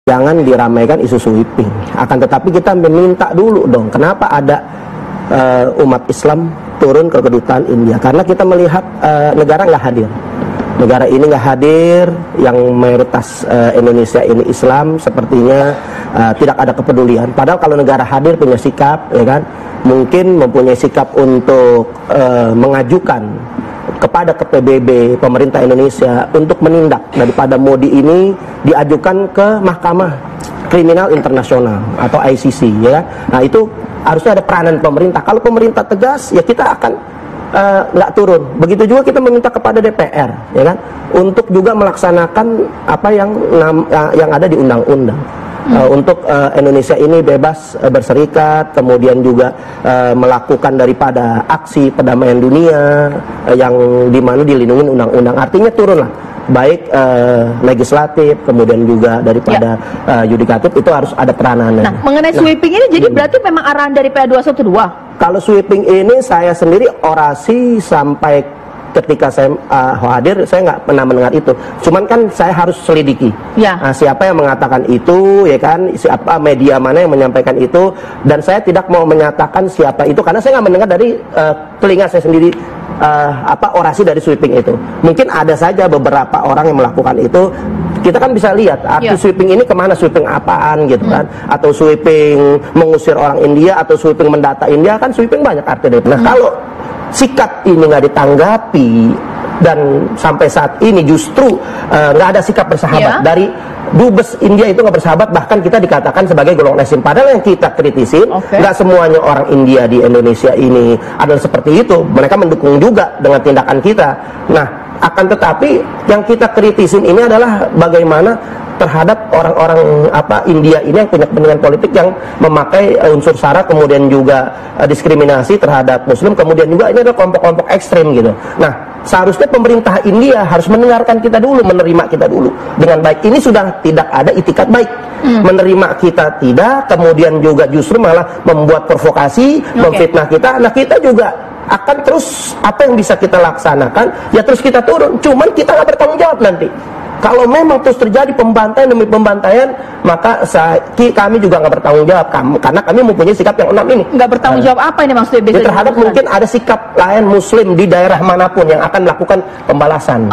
Jangan diramaikan isu sweeping. Akan tetapi kita meminta dulu dong, kenapa ada umat Islam turun ke kedutaan India? Karena kita melihat negara nggak hadir. Negara ini nggak hadir, yang mayoritas Indonesia ini Islam, sepertinya tidak ada kepedulian. Padahal kalau negara hadir punya sikap, ya kan, mungkin mempunyai sikap untuk mengajukan kepada PBB, pemerintah Indonesia, untuk menindak daripada Modi ini diajukan ke Mahkamah Kriminal Internasional atau ICC, ya. Nah, itu harusnya ada peranan pemerintah. Kalau pemerintah tegas, ya kita akan nggak turun. Begitu juga kita meminta kepada DPR, ya kan, untuk juga melaksanakan apa yang ada di undang-undang. Untuk Indonesia ini bebas berserikat, kemudian juga melakukan daripada aksi perdamaian dunia yang dimana dilindungi undang-undang. Artinya turunlah, baik legislatif, kemudian juga daripada yudikatif, itu harus ada peranannya. Nah, mengenai sweeping ini, jadi berarti memang arahan dari PA212? Kalau sweeping ini, saya sendiri orasi sampai ketika saya hadir, saya nggak pernah mendengar itu. Cuman kan saya harus selidiki siapa yang mengatakan itu, ya kan, siapa media mana yang menyampaikan itu, dan saya tidak mau menyatakan siapa itu karena saya nggak mendengar dari telinga saya sendiri orasi dari sweeping itu. Mungkin ada saja beberapa orang yang melakukan itu. Kita kan bisa lihat arti sweeping ini kemana, sweeping apaan gitu kan, atau sweeping mengusir orang India, atau sweeping mendata India, kan sweeping banyak artinya. Nah, kalau sikap ini nggak ditanggapi dan sampai saat ini justru nggak ada sikap bersahabat dari Dubes India, itu nggak bersahabat, bahkan kita dikatakan sebagai golongan ekstrim. Padahal yang kita kritisin nggak semuanya orang India di Indonesia ini adalah seperti itu. Mereka mendukung juga dengan tindakan kita. Nah, akan tetapi yang kita kritisin ini adalah bagaimana terhadap orang-orang India ini yang punya kepentingan politik, yang memakai unsur sara, kemudian juga diskriminasi terhadap Muslim, kemudian juga ini adalah kelompok-kelompok ekstrim gitu. Nah, seharusnya pemerintah India harus mendengarkan kita dulu, menerima kita dulu dengan baik. Ini sudah tidak ada itikat baik. Menerima kita tidak, kemudian juga justru malah membuat provokasi, memfitnah kita. Nah, kita juga akan terus, apa yang bisa kita laksanakan, ya terus kita turun. Cuman kita nggak bertanggung jawab nanti. Kalau memang terus terjadi pembantaian demi pembantaian, maka kami juga nggak bertanggung jawab, karena kami mempunyai sikap yang enam ini. Nggak bertanggung jawab apa ini maksudnya? Terhadap mungkin ada sikap lain Muslim di daerah manapun yang akan melakukan pembalasan.